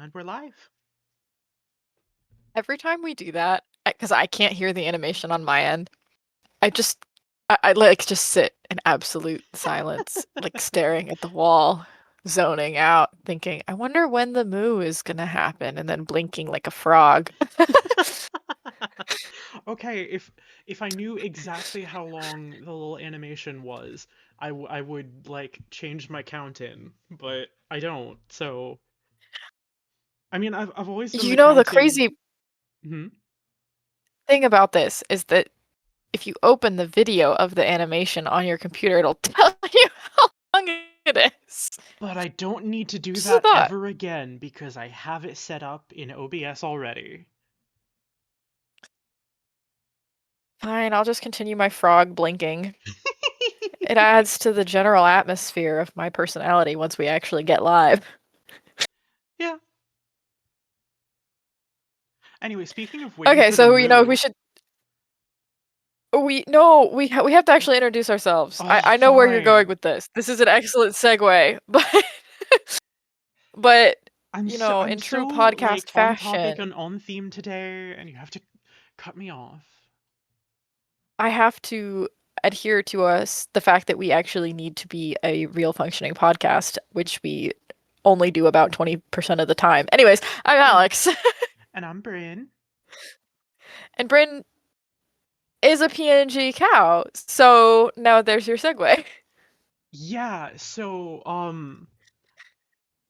And we're live. Every time we do that, because I can't hear the animation on my end, I like just sit in absolute silence, like staring at the wall, zoning out, thinking, I wonder when the moo is gonna happen, and then blinking like a frog. Okay, if I knew exactly how long the little animation was, I would like change my count in, but I don't. So, I mean, I've always done You the know, the counting. crazy Hmm. thing about this is that if you open the video of the animation on your computer, it'll tell you how long it is. But I don't need to do Just a that thought. ever again because I have it set up in OBS already. Fine, I'll just continue my frog blinking. It adds to the general atmosphere of my personality once we actually get live. Yeah. Anyway, speaking of waiting Okay, for the so moo. we should we no we have to actually introduce ourselves. Oh, I know where you're going fine. with this. This is an excellent segue, but I'm in true so like podcast on topic fashion, and on theme today, and you have to cut me off. I have to adhere to us the fact that we actually need to be a real functioning podcast, which we only do about 20% of the time. Anyways, I'm Yeah. Alex. And I'm Bryn. And Bryn is a PNG cow. So now there's your segue. Yeah, so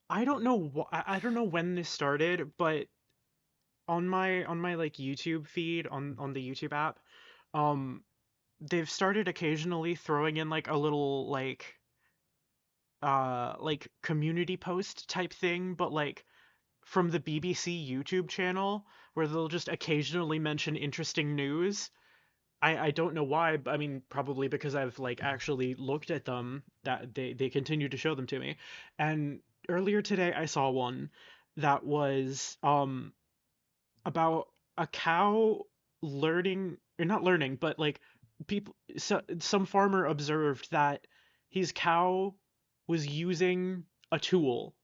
I don't know I don't know when this started, but on my like YouTube feed on the YouTube app, um they've started occasionally throwing in like a little like community post type thing, but like from the BBC YouTube channel where they'll just occasionally mention interesting news. I don't know why, but I mean probably because I've like actually looked at them that they continue to show them to me. And earlier today I saw one that was about a cow learning or not learning, but like some farmer observed that his cow was using a tool.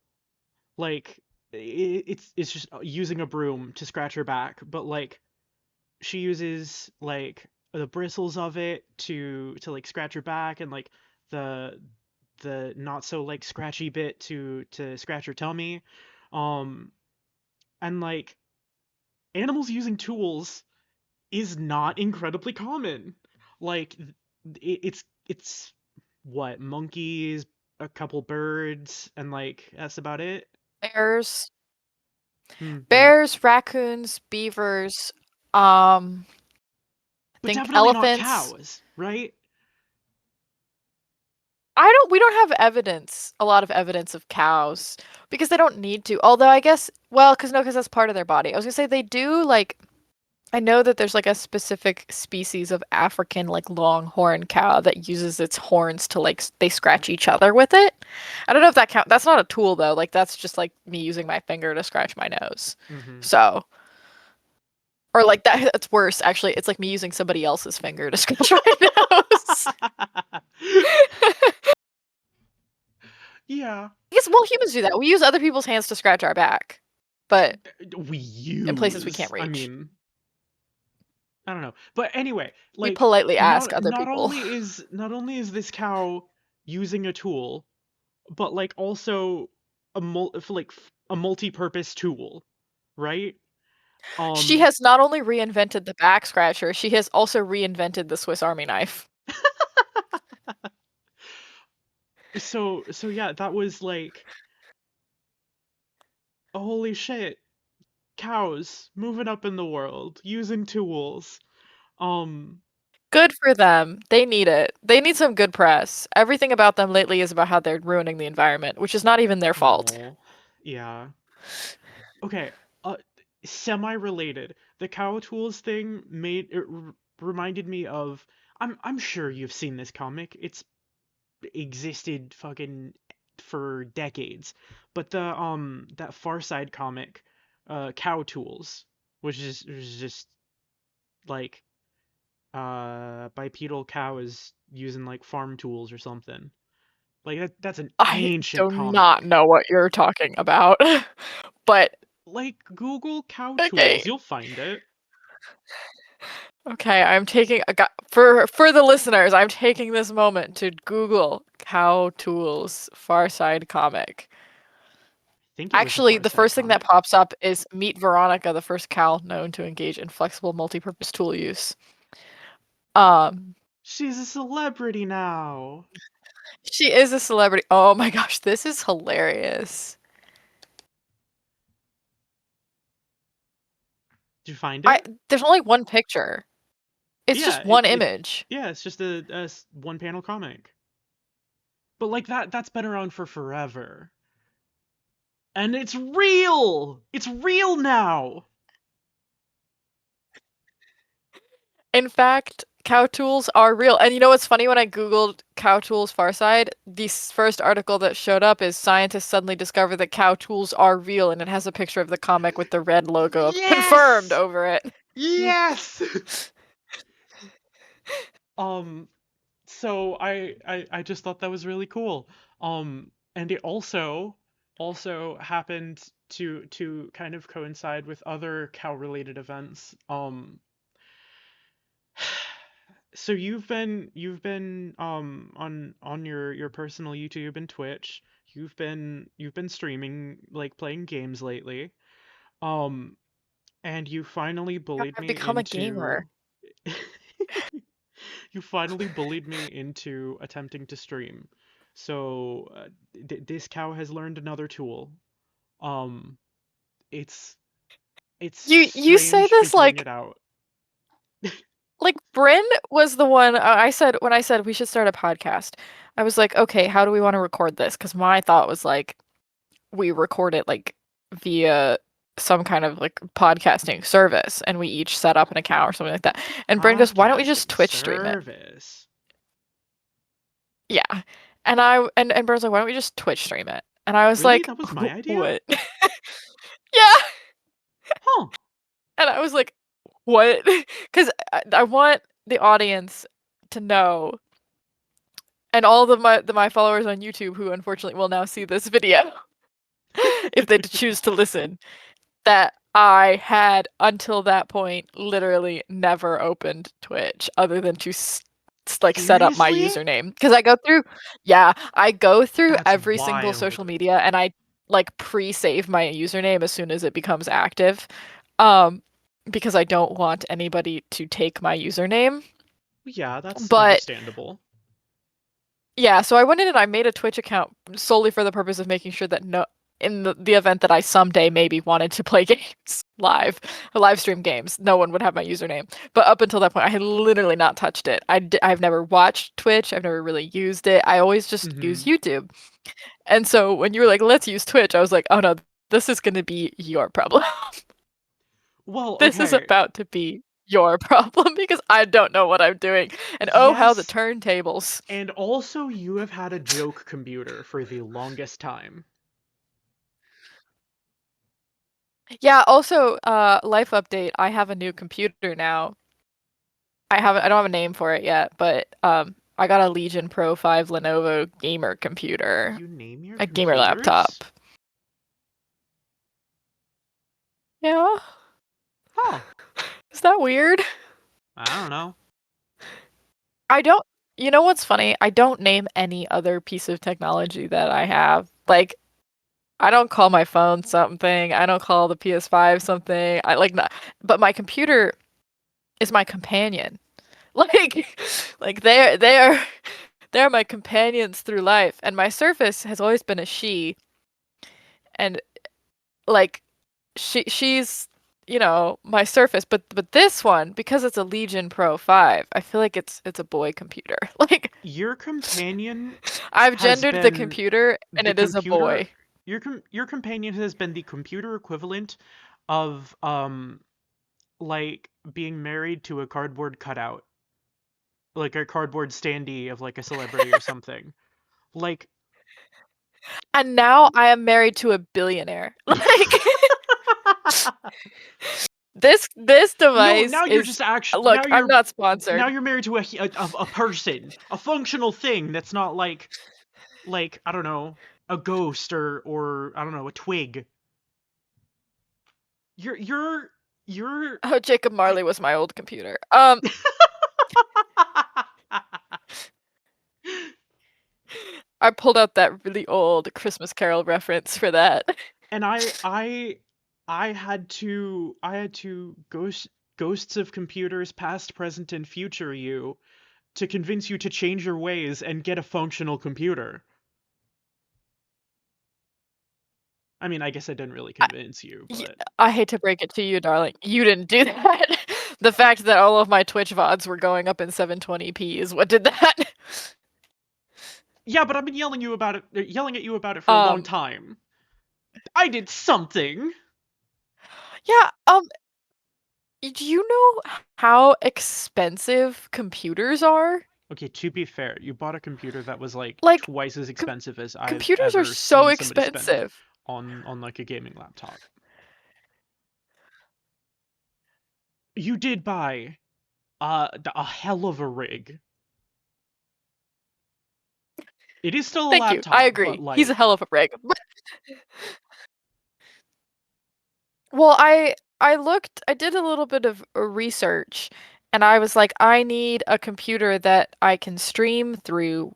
Like it's just using a broom to scratch her back, but like she uses like the bristles of it to like scratch her back, and like the the not so like scratchy bit to scratch her tummy. um and like animals using tools is not incredibly common. Like it's what, monkeys, a couple birds, and like that's about it. Bears, Yeah, raccoons, beavers, I but think definitely not elephants. cows, right? We don't have evidence, a lot of evidence of cows because they don't need to. Although I guess, well, because that's part of their body. I was gonna say they do like I know that there's like a specific species of African like longhorn cow that uses its horns to like they scratch each other with it. I don't know if that count. That's not a tool though. Like that's just like me using my finger to scratch my nose. Mm-hmm. So, or like that's worse actually. It's like me using somebody else's finger to scratch my nose. Yeah. I guess well humans do that. We use other people's hands to scratch our back, but We in places we can't use. I reach. mean, I don't know. But anyway, We like politely ask not other not people. only is not only is this cow using a tool, but like also a multi-purpose tool, right? She Um has not only reinvented the back scratcher, she has also reinvented the Swiss Army knife. so yeah, that was like, holy shit, cows moving up in the world, using tools. Um Good for them. They need it. They need some good press. Everything about them lately is about how they're ruining the environment, which is not even their fault. oh, yeah. Okay, uh, semi-related. The cow tools thing reminded me of. I'm sure you've seen this comic. It's existed fucking for decades. But the that Far Side comic, Cow Tools, which is just like bipedal cow is using like farm tools or something. Like that's an I ancient do not comic. know what you're talking about. But Like, Google cow tools, Okay. you'll find it. Okay, I'm taking for the listeners, I'm taking this moment to Google cow tools Far Side comic. I think it was a Actually, Far the Side first thing that comic. pops up is Meet Veronica, the first cow known to engage in flexible multi-purpose tool use. Um, She's a celebrity now. she is a celebrity. Oh my gosh, this is hilarious. Did you find I it? There's only one picture. It's Yeah, just one image. it's just a one panel comic. But like that's been around for forever. And it's real. It's real now. In fact, cow tools are real. And you know what's funny? When I googled cow tools Farside, the first article that showed up is scientists suddenly discover that cow tools are real, and it has a picture of the comic with the red logo of confirmed Yes. over it. Yes. um so I just thought that was really cool. And it also happened to kind of coincide with other cow related events. So you've been on your personal YouTube and Twitch. You've been streaming, like playing games lately. Um and you finally bullied I've me become a gamer. into you finally bullied me into attempting to stream. So this cow has learned another tool. Um it's it's You say strange this figuring it out. like Bryn was the one I said when I said we should start a podcast. I was like, okay, how do we want to record this? Because my thought was like we record it like via some kind of like podcasting service and we each set up an account or something like that. And Bryn goes, why don't we just Podcasting Twitch stream it? service. Yeah. And Bryn's like, why don't we just Twitch stream it? And I was Really? like, That was my idea? what? Yeah. Huh. And I was like, what? Because I want the audience to know, and all of my followers on YouTube who unfortunately will now see this video, if they choose to listen, that I had until that point literally never opened Twitch other than to like set up my Seriously? username because I go through That's every single wild. social media and I like pre-save my username as soon as it becomes active, um because I don't want anybody to take my username. Yeah, that's But understandable. yeah, so I went in and I made a Twitch account solely for the purpose of making sure that no, in the event that I someday maybe wanted to play games live stream games, no one would have my username. But up until that point, I had literally not touched it. I've never watched Twitch. I've never really used it. I always just use Mm-hmm. YouTube. And so when you were like, let's use Twitch, I was like, oh no, this is going to be your problem. Well, This is okay. about to be your problem because I don't know what I'm doing. And oh, how the Yes, turntables. and also you have had a joke computer for the longest time. Yeah, also, life update. I have a new computer now. I don't have a name for it yet, but I got a Legion Pro 5 Lenovo gamer computer. You name your A gamer computers? laptop. Yeah. Huh. Is that weird? I don't know. I don't You know what's funny? I don't name any other piece of technology that I have. Like I don't call my phone something. I don't call the PS5 something. I like not, but my computer is my companion. Like they're my companions through life. And my Surface has always been a she, and like she's my Surface, but this one, because it's a Legion Pro 5, I feel like it's a boy computer. Like Your companion I've has gendered the been computer and the it is a computer boy. your companion has been the computer equivalent of like being married to a cardboard cutout, like a cardboard standee of like a celebrity or something. Like And now I am married to a billionaire. Like this no, device now you're is, just actually look, I'm not now sponsored. you're married to a person, a functional thing that's not like I don't know, a ghost or I don't know, a twig. You're you're you're Oh, Jacob I Marley was my old computer. I pulled out that really old Christmas Carol reference for that. and I had to ghosts of computers past, present, and future you to convince you to change your ways and get a functional computer. I mean, I guess I didn't really I, convince you, y- but I hate to break it to you, darling. You didn't do that. The fact that all of my Twitch VODs were going up in 720p is what did that. yeah, but I've been yelling at you about it for a long Um, time. I did something. yeah, do you know how expensive computers are? Okay, to be fair, you bought a computer that was like Like, twice as com- expensive as I've computers are ever so seen somebody spend expensive. on like a gaming laptop. You did buy a hell of a rig. It is still a Thank you. I laptop, but agree. He's a like, hell of a prig. Well, I did a little bit of research and I was like, I need a computer that I can stream through,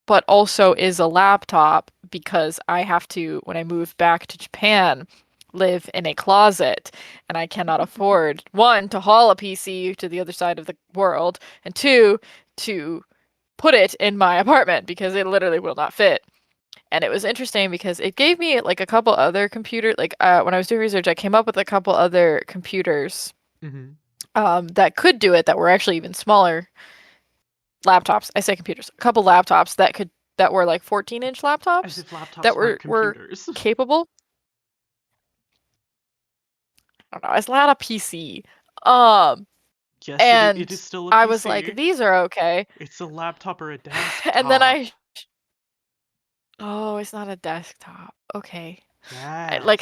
but also is a laptop because I have to, when I move back to Japan, live in a closet and I cannot afford, one, to haul a PC to the other side of the world, and two, to put it in my apartment because it literally will not fit. And it was interesting because it gave me like a couple other when I was doing research, I came up with a couple other computers mhm. that could do it that were actually even smaller laptops. I say computers, a couple laptops that were like 14-inch As laptops if that laptops aren't were computers. capable. I don't know, it's not a PC. Um, Yes, it and is still a I was like, PC. these are okay. It's a laptop or a And then desktop. oh, it's not a desktop. Okay.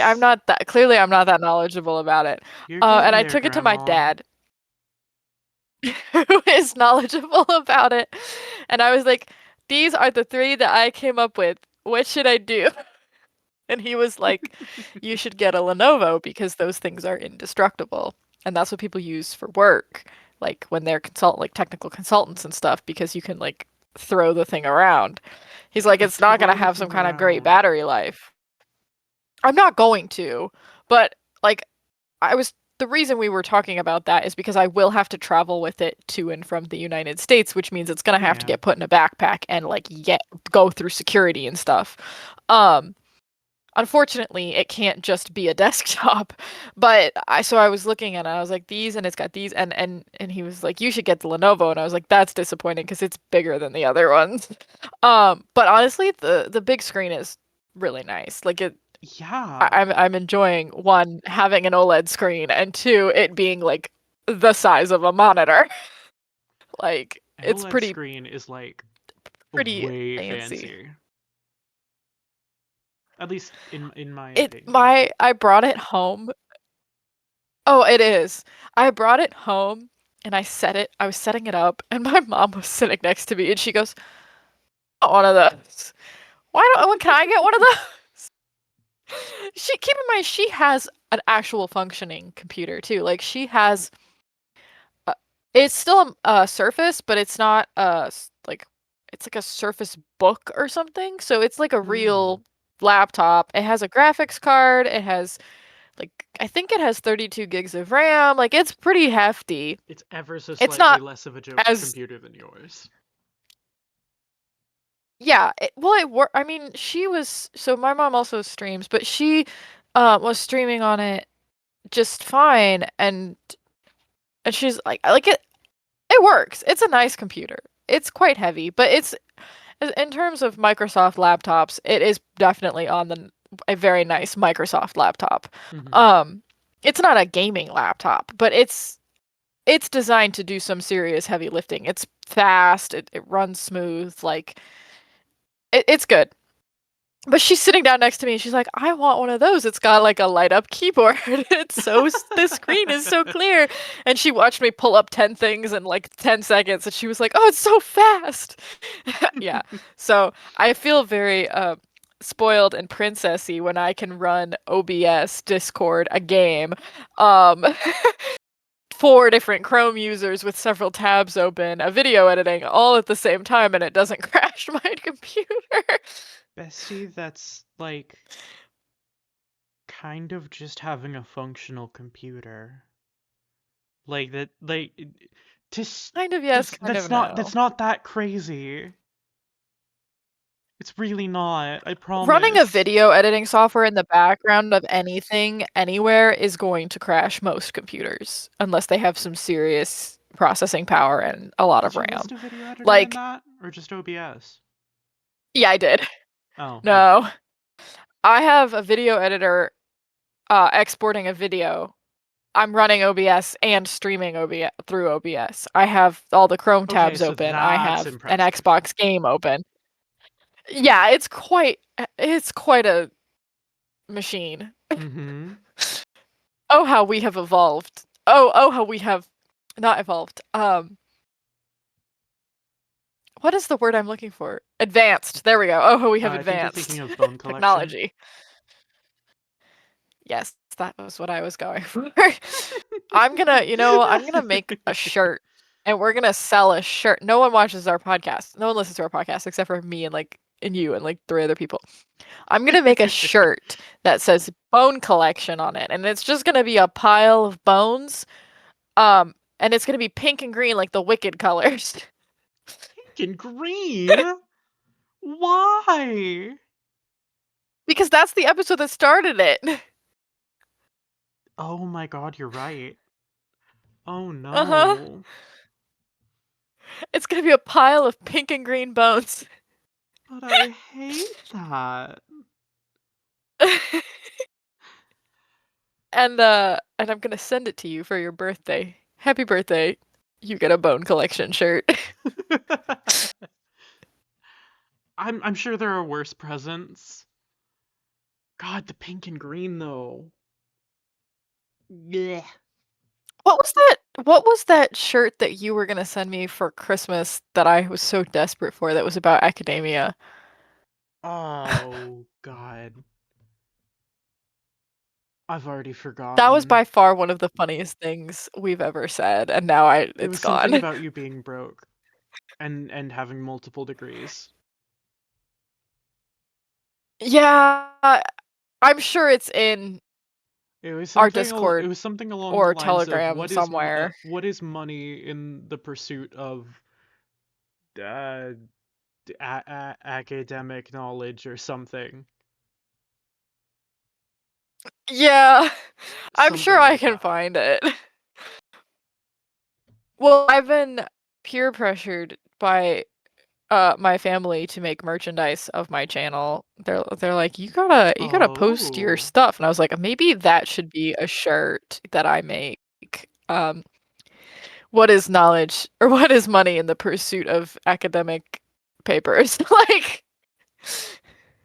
I'm Yes. not that clearly I'm not that knowledgeable about it. You're And getting I there, took it to my Grandma. dad, who is knowledgeable about it, and I was like, "These are the three that I came up with. What should I do?" And he was like, "You should get a Lenovo because those things are indestructible, and that's what people use for work, like when they're like technical consultants and stuff, because you can like throw the thing around." He's like, "It's not gonna Throw the have some thing kind of great around. battery life." I'm not going to, but like I was the reason we were talking about that is because I will have to travel with it to and from the United States, which means it's gonna have to Yeah. get put in a backpack and like go through security and stuff. Um, Unfortunately, it can't just be a desktop. But I was looking at it, I was like these, and it's got these, and he was like, you should get the Lenovo, and I was like, that's disappointing because it's bigger than the other ones. But honestly, the big screen is really nice. Like Yeah. I'm enjoying one having an OLED screen and two it being like the size of a monitor. Like An it's OLED pretty screen is like pretty way fancy. fancy. At least in my It opinion. my I brought it home. Oh, it is. I brought it home and I was setting it up and my mom was sitting next to me and she goes, "I want one of those. Can I get one of those?" Keep in mind she has an actual functioning computer too. Like she has Uh, it's still a Surface, but it's not like it's like a Surface Book or something. So it's like a Hmm. real laptop. It has a graphics card. It has like I think it has 32 gigs of RAM. Like it's pretty hefty. It's ever so It's slightly not less of a as computer than yours. yeah, I mean, my mom also streams, but she was streaming on it just fine and she's like it works. It's a nice computer. It's quite heavy, but it's in terms of Microsoft laptops, it is definitely on the a very nice Microsoft laptop. Hmm. Um, it's not a gaming laptop, but it's designed to do some serious heavy lifting. It's fast, it runs smooth, like it's good. But she's sitting down next to me and she's like, I want one of those. It's got like a light up keyboard. The screen is so clear. And she watched me pull up 10 things in like 10 seconds and she was like, oh, it's so fast. Yeah. So I feel very spoiled and princessy when I can run OBS, Discord, a game, um, 4 different Chrome users with several tabs open, a video editing all at the same time, and it doesn't crash my computer. Bestie, that's like kind of just having a functional computer. Like that, like Kind of yes, kind of no. that's not that crazy. It's really not. I Running a promise. video editing software in the background of anything, anywhere, is going to crash most computers unless they have some serious processing power and a lot of Did you RAM. list a video editor in Like, that, or just OBS? yeah, I did. Oh, No. okay. I have a video editor exporting a video. I'm running OBS and streaming OBS through OBS. I have all the Chrome Okay, tabs so open. I that's have an impressive. Xbox game open. Yeah, it's quite a machine. Mm-hmm. Oh, how we have evolved. Oh, how we have not evolved. What is the word I'm looking for? Advanced. There we go. Oh, how we have I think you're thinking advanced of bone collection. technology. Yes, that was what I was going for. I'm gonna make a shirt and we're gonna sell a shirt. No one watches our podcast. No one listens to our podcast except for me and you and like 3 other people. I'm gonna make a shirt that says bone collection on it, and it's just gonna be a pile of bones. And it's gonna be pink and green like the Wicked colors. Pink and green? Why? Because that's the episode that started it. Oh my god, you're right. Oh Uh-huh. no. It's gonna be a pile of pink and green bones. But I hate that. And I'm gonna send it to you for your birthday. Happy birthday. You get a bone collection shirt. I'm sure there are worse presents. God, the pink and green though. Yeah. What was that shirt that you were gonna send me for Christmas that I was so desperate for that was about academia? Oh god. I've already That was forgotten. by far one of the funniest things we've ever said, and now It it's was something gone. about you being broke and having multiple degrees. Yeah, I'm sure it's in our It Discord was something along the or lines of Telegram somewhere. what is money in the pursuit of uh academic knowledge or something. Yeah, I'm sure Something I like can that. find it. Well, I've been peer pressured by my family to make merchandise of my channel. They're like, "You gotta post your Oh. stuff." And I was like, "Maybe that should be a shirt that I make." Um, what is knowledge or what is money in the pursuit of academic papers? Like,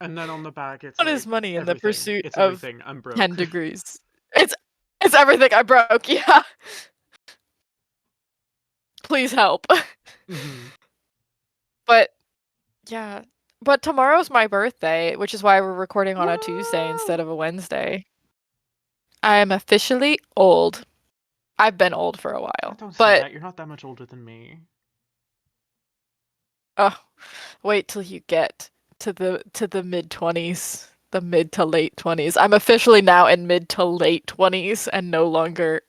And then on the back it's what is like money in the everything. pursuit It's of everything. I'm 10 broke. degrees? It's it's everything I broke. Yeah. Please help. hmm But yeah. But tomorrow's my birthday, which is why we're recording on a Tuesday instead Woo! of a Wednesday. I am officially old. I've been old for a while. Don't say But that. You're not that much older than me. oh, wait till you get to the mid 20s, the mid to late 20s. I'm officially now in mid to late 20s and no longer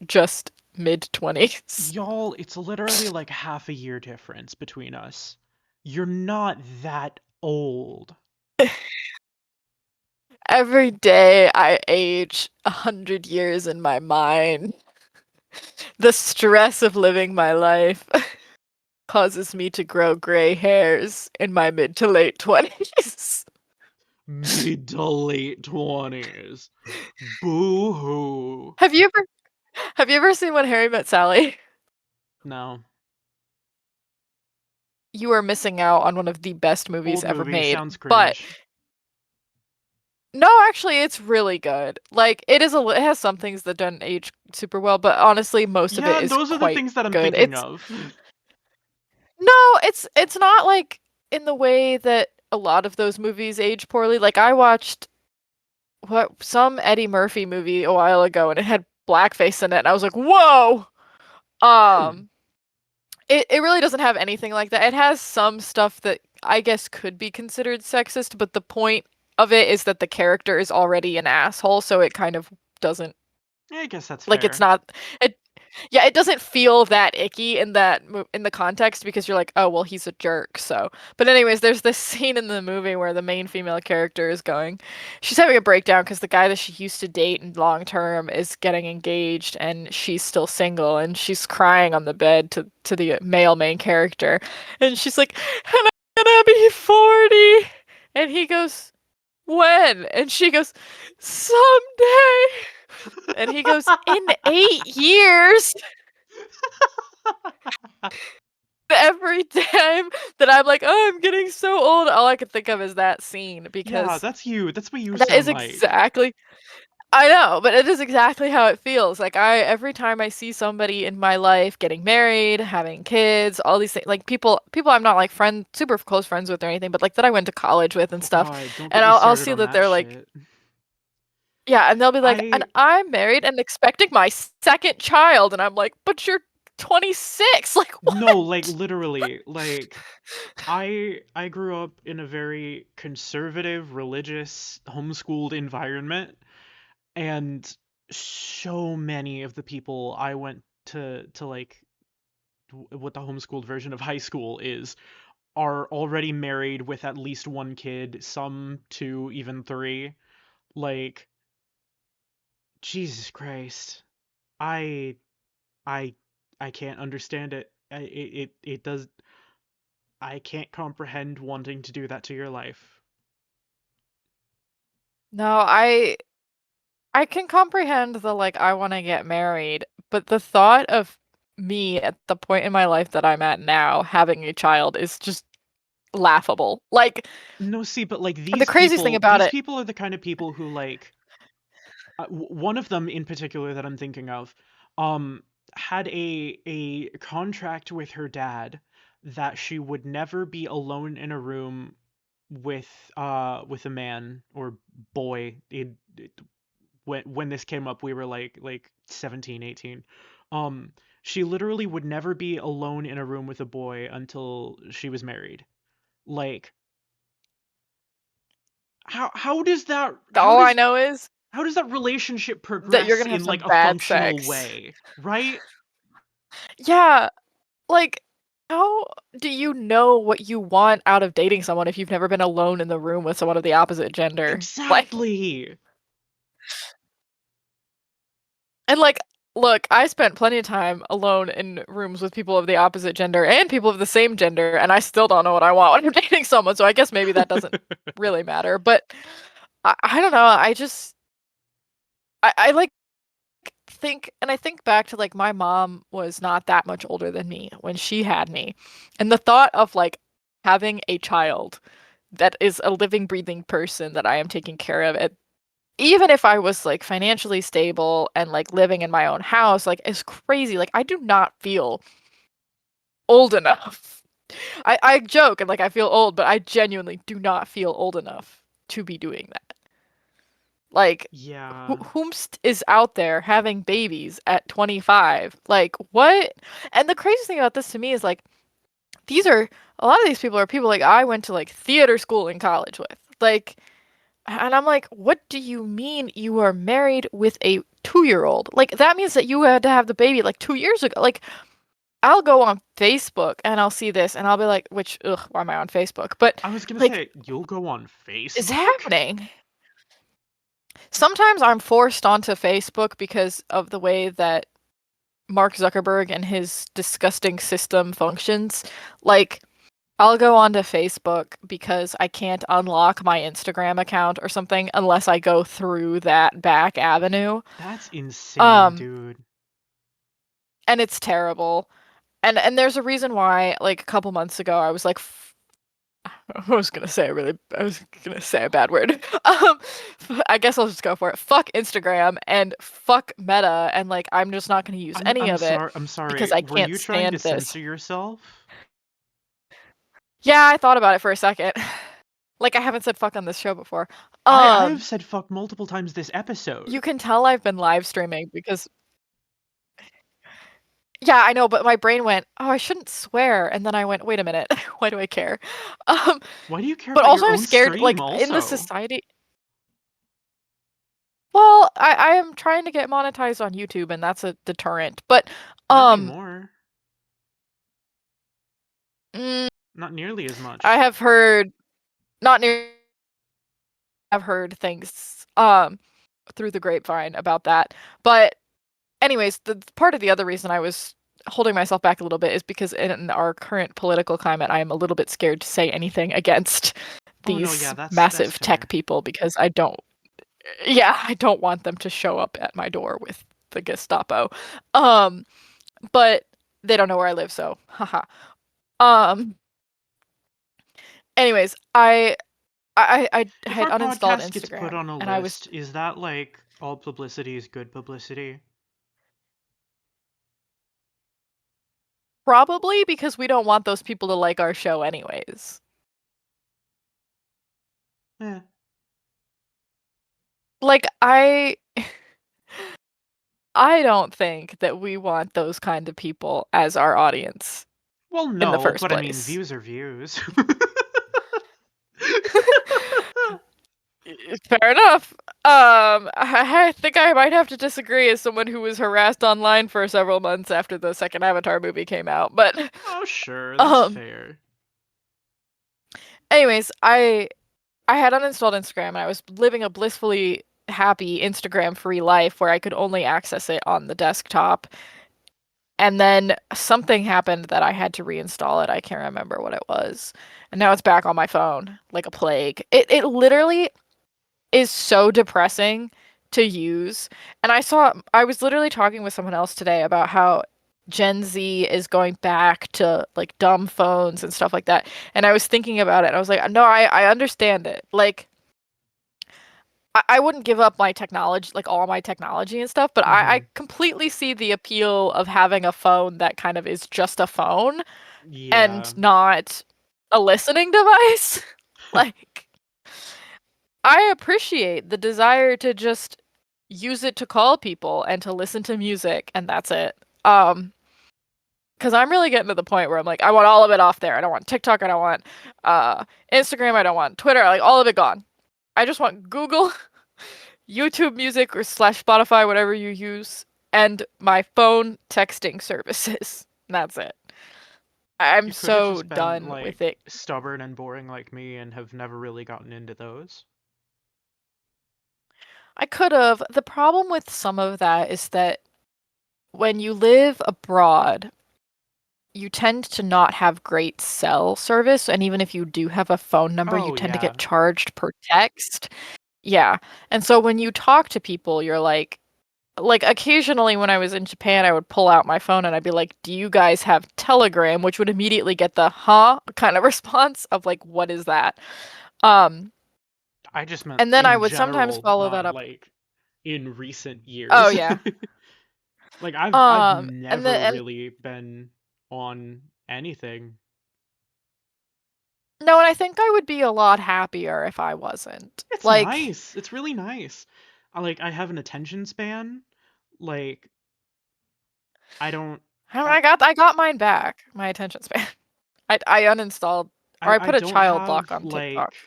just mid 20s. Y'all, it's literally like half a year difference between us. You're not that old. Every day I age 100 years in my mind. The stress of living my life causes me to grow gray hairs in my mid to late 20s. Mid to late 20s. Boo hoo. Have you ever have you ever seen When Harry Met Sally? No. You are missing out on one of the best movies Old ever movie. made. Sounds But cringe. no, actually it's really good. Like it has some things that don't age super well, but honestly most of it Yeah, and is those are the quite things that I'm good. thinking It's of. no, it's not like in the way that a lot of those movies age poorly. Like I watched some Eddie Murphy movie a while ago and it had blackface in it and I was like, "Whoa!" Hmm. Um it really doesn't have anything like that. It has some stuff that I guess could be considered sexist, but the point of it is that the character is already an asshole, so it kind of doesn't Yeah, I guess that's like it's fair. not it yeah, it doesn't feel that icky in in the context because you're like, oh well, he's a jerk. So, but anyways, there's this scene in the movie where the main female character is going, she's having a breakdown because the guy that she used to date in long term is getting engaged and she's still single and she's crying on the bed to the male main character, and she's like, and I'm gonna be 40, and he goes, when? And she goes, someday. And he goes, in 8 years. Every time that I'm like, oh, I'm getting so old, all I can think of is that scene Yeah, because that's you. That's what you that is sound like. exactly, I know, but it is exactly how it feels. Like every time I see somebody in my life getting married, having kids, all these things, like people I'm not like super close friends with or anything, but like that I went to college with and Oh stuff, God, don't get and me I'll started see on that that they're like, shit. yeah, and they'll be like, and I I'm married and expecting my second child, and I'm like, but you're 26, like no, like what? literally, like I grew up in a very conservative, religious, homeschooled environment, and so many of the people I went to like what the homeschooled version of high school is are already married with at least one kid, some two, even three. Like Jesus Christ. I I I can't understand it. It does I can't comprehend wanting to do that to your life. No, I can comprehend the like I want to get married, but the thought of me at the point in my life that I'm at now having a child is just laughable. Like No, see, but like the craziest thing about these it, people are the kind of people who like one of them in particular that I'm thinking of, um, had a contract with her dad that she would never be alone in a room with a man or boy. When this came up, we were like 17, 18. Um, she literally would never be alone in a room with a boy until she was married. Like, all I know is how does that relationship that you're progress gonna have in like some a bad functional sex. way, right? Yeah, like how do you know what you want out of dating someone if you've never been alone in the room with someone of the opposite gender? Like, Exactly. and like, look, I spent plenty of time alone in rooms with people of the opposite gender and people of the same gender, and I still don't know what I want when I'm dating someone, so I guess maybe that doesn't really matter. But I don't know, I like think, and I think back to like my mom was not that much older than me when she had me. And the thought of like having a child that is a living, breathing person that I am taking care of at even if I was like financially stable and like living in my own house, like is crazy. Like I do not feel old enough. I joke and like I feel old, but I genuinely do not feel old enough to be doing that. Like Yeah. whomst is out there having babies at 25? Like what? And the craziest thing about this to me is like these are a lot of these people are people like I went to like theater school in college with. Like and I'm like, what do you mean you are married with a 2-year old? Like, that means that you had to have the baby like 2 years ago. Like, I'll go on Facebook and I'll see this and I'll be like, which, ugh, why am I on Facebook? But, I was gonna like, say, you'll go on it's Facebook? happening. Sometimes I'm forced onto Facebook because of the way that Mark Zuckerberg and his disgusting system functions. Like, I'll go onto Facebook because I can't unlock my Instagram account or something unless I go through that back avenue. That's insane, Um, dude. and it's terrible. And there's a reason why like a couple months ago I was like I was gonna say a bad word. I guess I'll just go for it. Fuck Instagram and fuck Meta and like I'm just not gonna use any of it I'm because sorry. I Were can't you trying to stand this. censor yourself? Yeah, I thought about it for a second. Like I haven't said fuck on this show before. I have Um, said fuck multiple times this you episode. can tell I've been live streaming because yeah, I know, but my brain went, "Oh, I shouldn't swear." And then I went, "Wait a minute. Why do I care?" Um, Why do you care but about also your I'm own scared stream like in the also? society. Well, I am trying to get monetized on YouTube and that's a deterrent. But Not um anymore. mm, Not nearly as I much. have heard not near I've heard things through the grapevine about that. But anyways, the part of the other reason I was holding myself back a little bit is because in our current political climate, I am a little bit scared to say anything against Oh no, yeah, these that's massive tech fair. people because I don't, yeah, I don't want them to show up at my door with the Gestapo. Um, but they don't know where I live, so haha. Um, anyways, I If had our uninstalled podcast gets put Instagram on a and I was list, is that like all publicity is good publicity? probably because we don't want those people to like our show anyways. Eh. Like I don't think that we want those kind of people as our audience Well, in the no, first but I mean, place. views are views. Fair enough. I think I might have to disagree as someone who was harassed online for several months after the second Avatar movie came out. But Oh, sure, that's um fair. anyways, I had uninstalled Instagram and I was living a blissfully happy Instagram free life where I could only access it on the desktop. And then something happened that I had to reinstall it. I can't remember what it was. And now it's back on my phone like a plague. It literally is so depressing to use. And I was literally talking with someone else today about how Gen Z is going back to like dumb phones and stuff like that. And I was thinking about it. And I was like, no, I understand it. Like I wouldn't give up my technology, like all my technology and stuff, but I Hmm. completely see the appeal of having a phone that kind of is just a phone Yeah. and not a listening device. Like, I appreciate the desire to just use it to call people and to listen to music, and that's it. Because I'm really getting to the point where I'm like, I want all of it off there. I don't want TikTok. I don't want uh, Instagram. I don't want Twitter. Like, all of it gone. I just want Google, YouTube Music, or slash Spotify, whatever you use, and my phone texting services. And that's it. I'm You could have so just been done with like it. stubborn and boring like me and have never really gotten into those. I could have. The problem with some of that is that when you live abroad, you tend to not have great cell service. And even if you do have a phone number, you Oh, tend to yeah. get charged per text. Yeah. And so when you talk to people, you're like occasionally when I was in Japan, I would pull out my phone and I'd be like, "Do you guys have Telegram?" Which would immediately get the huh kind of response of like, "What is that?" Um, I just meant and then I in would sometimes general, follow that not up. like in recent Oh years. yeah. Like I've And the never and really been on anything. no, and I think I would be a lot happier if I wasn't. It's Like, nice. It's really nice. I have an attention span. Like I don't I don't know, I I got mine back, my attention span. I uninstalled or I I put a don't child lock have on TikTok. like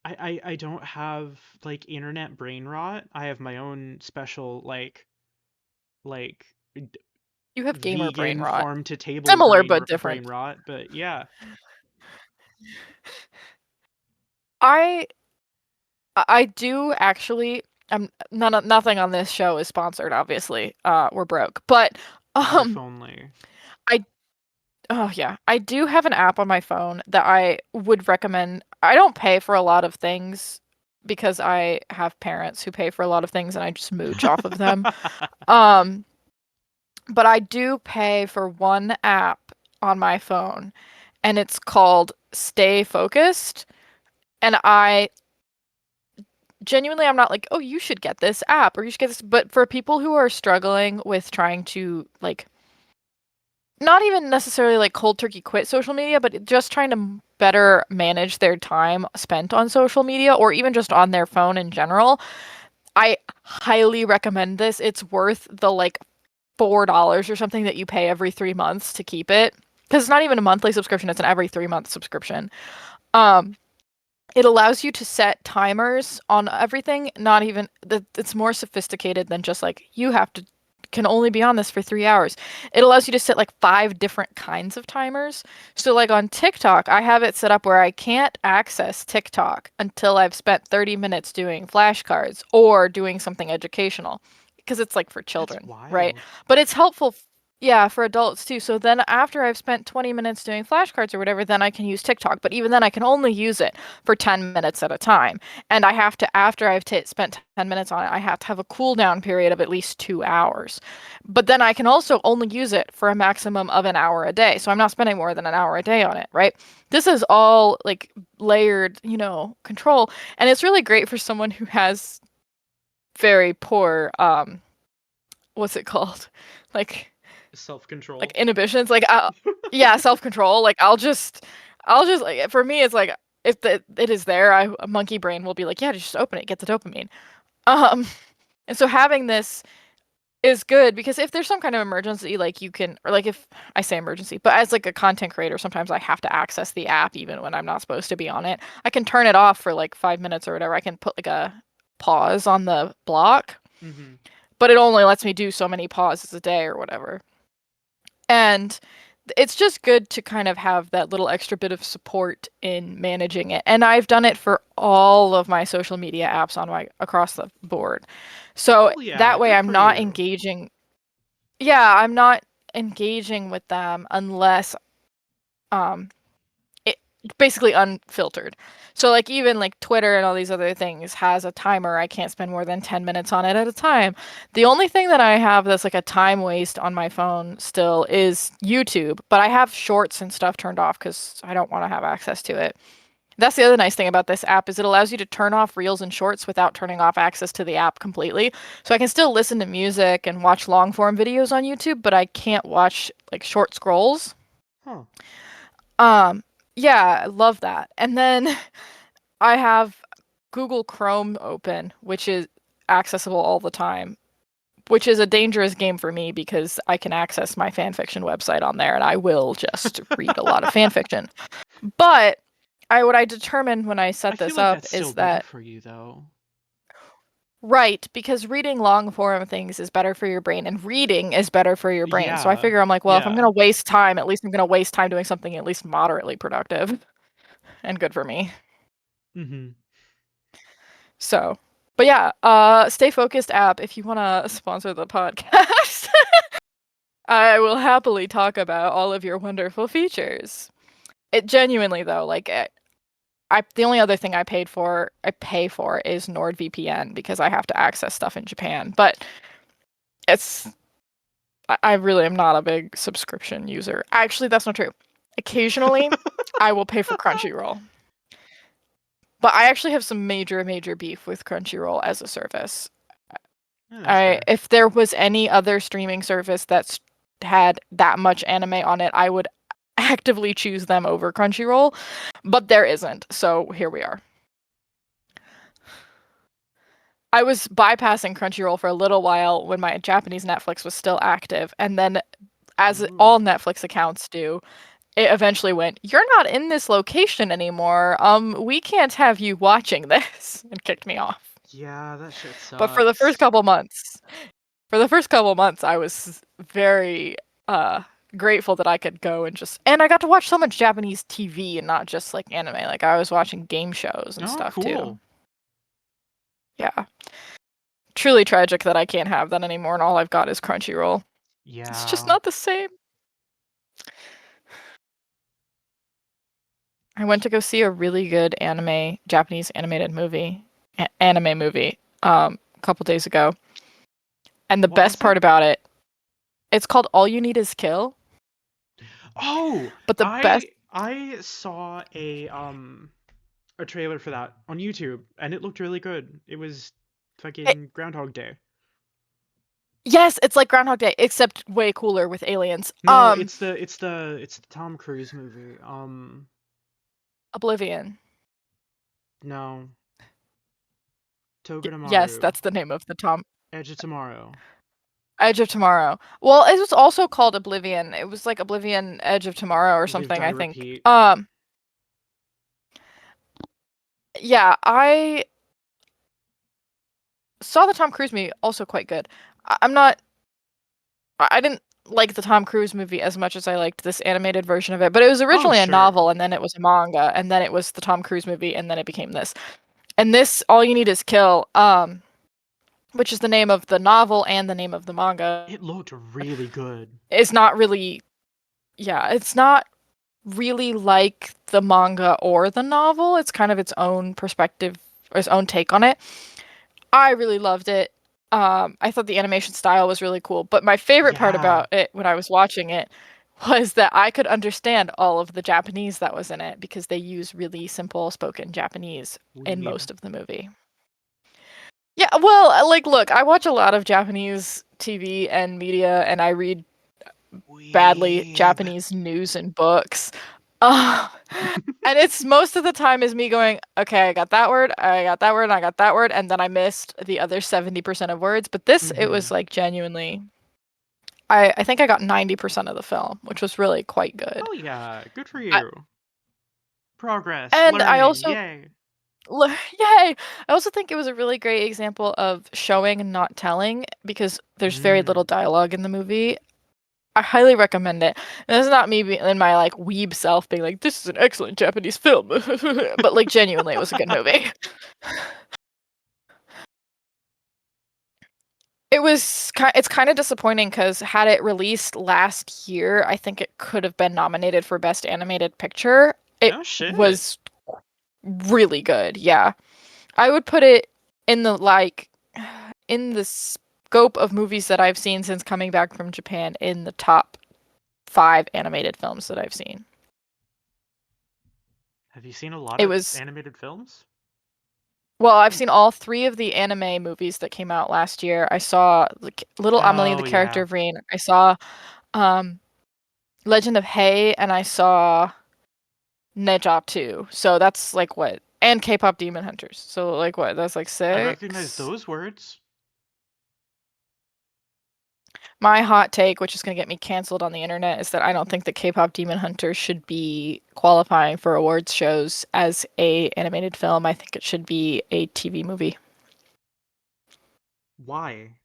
I don't have like internet brain rot. I have my own special like You have gamer brain vegan rot. farm to table Similar but brain different. rot, but yeah. I I do actually. Nothing on this show is sponsored. Obviously, we're broke. But If um, only. I oh yeah, I do have an app on my phone that I would recommend. I don't pay for a lot of things because I have parents who pay for a lot of things, and I just mooch off of them. Um, but I do pay for one app on my phone, and it's called Stay Focused. And I genuinely I'm not like, "Oh, you should get this app or you should get this." But for people who are struggling with trying to like not even necessarily like cold turkey quit social media, but just trying to better manage their time spent on social media or even just on their phone in general. I highly recommend this. It's worth the like $4 or something that you pay every 3 months to keep it. Because it's not even a monthly subscription, it's an every 3 month subscription. Um, it allows you to set timers on everything, not even that it's more sophisticated than just like you have to can only be on this for 3 hours. It allows you to set like 5 different kinds of timers. So like on TikTok, I have it set up where I can't access TikTok until I've spent 30 minutes doing flashcards or doing something educational because it's like for That's children, right? wild. But it's helpful yeah, for adults too. So then after I've spent 20 minutes doing flashcards or whatever, then I can use TikTok. But even then I can only use it for 10 minutes at a time. And I have to, after I've spent 10 minutes on it, I have to have a cooldown period of at least 2 hours. But then I can also only use it for a maximum of an hour a day. So I'm not spending more than an hour a day on it, right? This is all like layered, control. And it's really great for someone who has very poor, what's it called? Like, Self-control. inhibitions yeah, self-control, like I'll just like for me it's like if it is there, a monkey brain will be like, yeah, just open it, get the dopamine. um and so having this is good because if there's some kind of emergency, like you can, or like if I say emergency, but as like a content creator, sometimes I have to access the app even when I'm not supposed to be on it. I can turn it off for like 5 minutes or whatever. I can put like a pause on the block, Mm-hmm. but it only lets me do so many pauses a day or whatever. And it's just good to kind of have that little extra bit of support in managing it. And I've done it for all of my social media apps on my across the board. So Hell yeah, that way good I'm for not you. engaging. Yeah, I'm not engaging with them unless um it basically unfiltered. So like even like Twitter and all these other things has a timer. I can't spend more than 10 minutes on it at a time. The only thing that I have that's like a time waste on my phone still is YouTube, but I have shorts and stuff turned off cuz I don't want to have access to it. That's the other nice thing about this app is it allows you to turn off reels and shorts without turning off access to the app completely. So I can still listen to music and watch long form videos on YouTube, but I can't watch like short scrolls. Huh. Um, yeah, I love that. And then I have Google Chrome open, which is accessible all the time, which is a dangerous game for me because I can access my fanfiction website on there and I will just read a lot of fanfiction. But what I determined when I I set feel this like up that's still is better that for you though. right, because reading long form things is better for your brain and reading is better for your brain. So I Yeah. figure I'm like, well, if I'm Yeah. gonna waste time, at least I'm gonna waste time doing something at least moderately productive and good for me. Mm-hmm. So, but yeah, Stay Focused app, if you want to sponsor the podcast, I will happily talk about all of your wonderful features. It genuinely though, like the only other thing I pay for is NordVPN because I have to access stuff in Japan. But it's I really am not a big subscription user. Actually, that's not true. Occasionally, I will pay for Crunchyroll. But I actually have some major, major beef with Crunchyroll as a service. Yeah, that's I fair. if there was any other streaming service that's had that much anime on it, I would actively choose them over Crunchyroll, but there isn't. So here we are. I was bypassing Crunchyroll for a little while when my Japanese Netflix was still active, and then as Ooh. all Netflix accounts do, it eventually went, "You're not in this location anymore. We can't have you watching this," and kicked me off. Yeah, that shit But for the first sucks. couple months, I was very uh grateful that I could go and I got to watch so much Japanese TV and not just like anime. Like I was watching game shows and Oh, stuff too. cool. Yeah. Truly tragic that I can't have that anymore and all I've got is Crunchyroll. It's just Yeah. not the same. I went to go see a really good Japanese animated anime movie, a couple days ago. And the What best was it? part about it, it's called All You Need Is Kill. Oh, But the best I saw a trailer for that on YouTube and it looked really good. It was it, fucking Groundhog Day. Yes, it's like Groundhog Day, except way cooler with aliens. No, it's the Tom Cruise movie. Oblivion. No, Yes, Togedemaru, that's the name of the Tom Edge of Tomorrow. Edge of Tomorrow. Well, it was also called Oblivion. It was like Oblivion Edge of Tomorrow or Live, something, Die, I think. Repeat. Yeah, I saw the Tom Cruise movie, also quite good. I'm not I didn't like the Tom Cruise movie as much as I liked this animated version of it, but it was Oh, originally a sure. novel and then it was a manga and then it was the Tom Cruise movie and then it became this. And this All You Need Is Kill, which is the name of the novel and the name of the manga, It looked really good. is not really, yeah, it's not really like the manga or the novel. It's kind of its own perspective, or its own take on it. I really loved it. I thought the animation style was really cool, but my favorite part Yeah. about it when I was watching it was that I could understand all of the Japanese that was in it because they use really simple spoken Japanese in Weeb. most of the movie. Yeah, well, like, look, I watch a lot of Japanese TV and media, and I read badly Weeb. Japanese news and books. Uh, and it's most of the time is me going, okay, I got that word, I got that word, and I got that word, and then I missed the other 70% of words. But this, it was Hmm. like genuinely, I think I got 90% of the film, which was really quite good. Oh yeah, good for I, you. Progress, and I learning, also, yay. yay! I also think it was a really great example of showing and not telling because there's very little Mm. dialogue in the movie. I highly recommend it. And this is not me in my like weeb self being like, this is an excellent Japanese film, but like genuinely, it was a good movie. It's kind of disappointing because had it released last year, I think it could have been nominated for Best Animated Picture. It Oh shit. was really good. Yeah. I would put it in the like in the scope of movies that I've seen since coming back from Japan in the top 5 animated films that I've seen. Have you seen a lot It of was animated films? Well, I've seen all 3 of the anime movies that came out last year. I saw Little Amelie, Oh the Character yeah. of Rain. I saw um Legend of Hay, and I saw Neja too. So that's like what? And K-pop Demon Hunters. So like what? That's like I recognize 6. those words. My hot take, which is going to get me canceled on the internet, is that I don't think that K-pop Demon Hunters should be qualifying for awards shows as a animated film. I think it should be a TV movie. Why?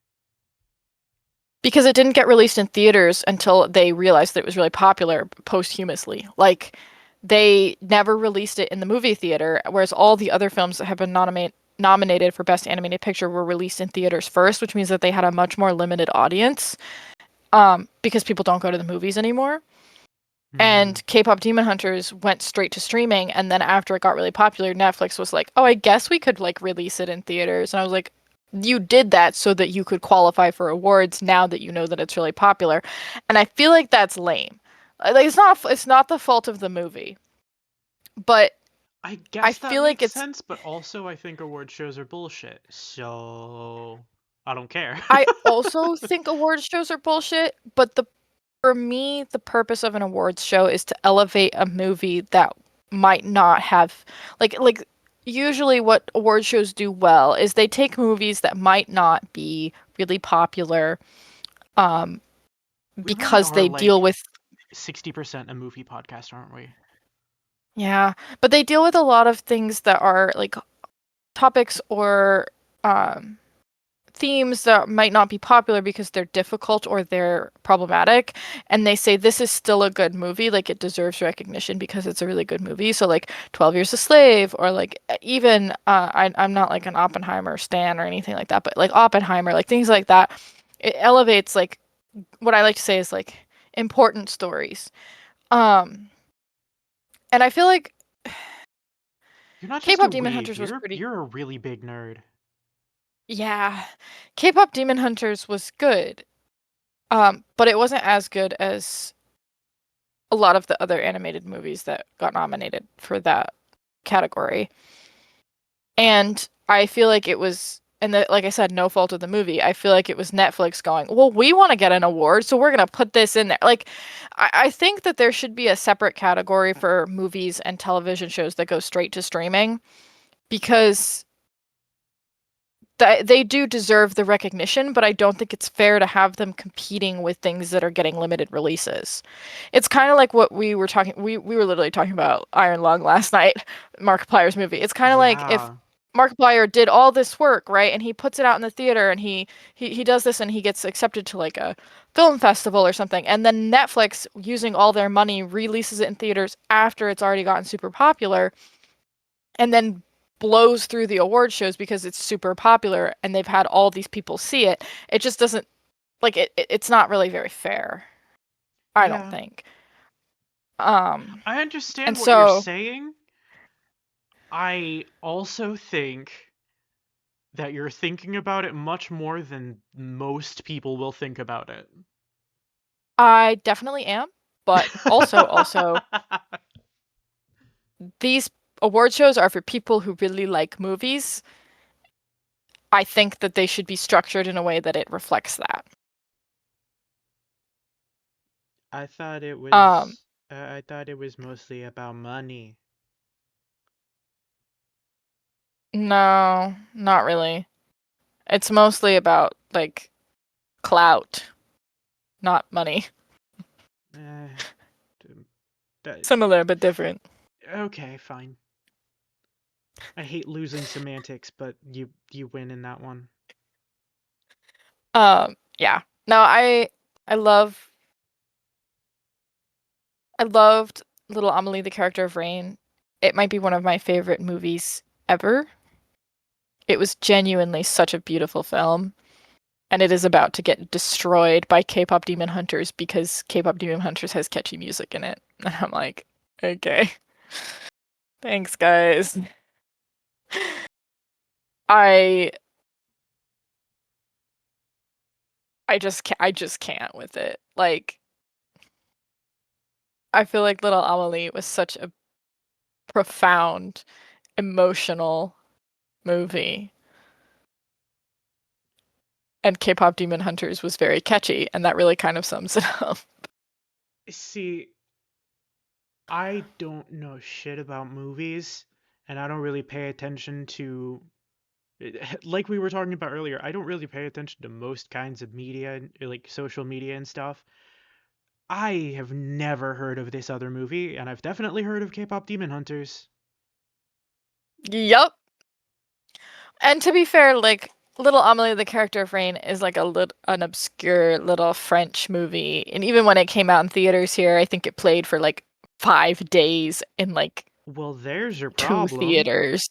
Because it didn't get released in theaters until they realized that it was really popular posthumously. Like they never released it in the movie theater, whereas all the other films that have been nominated for Best Animated Picture were released in theaters first, which means that they had a much more limited audience because people don't go to the movies anymore. Hmm. And K-pop Demon Hunters went straight to streaming, and then after it got really popular, Netflix was like, "Oh, I guess we could like release it in theaters." And I was like, "You did that so that you could qualify for awards now that you know that it's really popular." And I feel like that's lame. Like it's not the fault of the movie, but I I guess that feel like makes it's sense, but also I think award shows are bullshit. So I don't care. I also think awards shows are bullshit, but the for me, the purpose of an awards show is to elevate a movie that might not have like usually what award shows do well is they take movies that might not be really popular um We really because are they deal like with 60% a movie podcast, aren't we? yeah, but they deal with a lot of things that are like topics or um themes that might not be popular because they're difficult or they're problematic, and they say this is still a good movie, like it deserves recognition because it's a really good movie. So like 12 Years a Slave, or like even I'm not like an Oppenheimer stan or anything like that, but like Oppenheimer, like things like that, it elevates like what I like to say is like important stories. um and I feel like You're not just a K-pop Demon weeb. Hunters was You're pretty, you're a really big nerd. yeah, K-pop Demon Hunters was good, but it wasn't as good as a lot of the other animated movies that got nominated for that category. And I feel like it was and like I said, no fault of the movie. I feel like it was Netflix going, well, we want to get an award, so we're gonna put this in there. Like, I think that there should be a separate category for movies and television shows that go straight to streaming because they do deserve the recognition, but I don't think it's fair to have them competing with things that are getting limited releases. It's kind of like what we were literally talking about Iron Lung last night, Markiplier's movie. It's kind of like if Yeah. Markiplier did all this work, right, and he puts it out in the theater and he does this and he gets accepted to like a film festival or something, and then Netflix, using all their money, releases it in theaters after it's already gotten super popular and then blows through the award shows because it's super popular and they've had all these people see it. It just doesn't like it's not really very fair. I don't Yeah. think. I And understand what you're so saying. I also think that you're thinking about it much more than most people will think about it. I definitely am, but also these award shows are for people who really like movies. I think that they should be structured in a way that it reflects that. I thought it Um, was I thought it was mostly about money. no, not really. It's mostly about like clout, not money. Uh, d- d- Similar but different. okay, fine. I hate losing semantics, but you win in that one. Yeah. No, I love I loved Little Amelie, the character of Rain. It might be one of my favorite movies ever. It was genuinely such a beautiful film, and it is about to get destroyed by K-pop Demon Hunters because K-pop Demon Hunters has catchy music in it. And I'm like, okay, thanks, guys. I I just can't with it. Like, I feel like Little Amelie was such a profound, emotional movie. And K-pop Demon Hunters was very catchy, and that really kind of sums it up. See, I don't know shit about movies, and I don't really pay attention to like we were talking about earlier, I don't really pay attention to most kinds of media, like social media and stuff. I have never heard of this other movie, and I've definitely heard of K-pop Demon Hunters. Yup. And to be fair, like Little Amelie, the character of Rain, is like an obscure little French movie. And even when it came out in theaters here, I think it played for like 5 days in like Well, there's your two problem. theaters.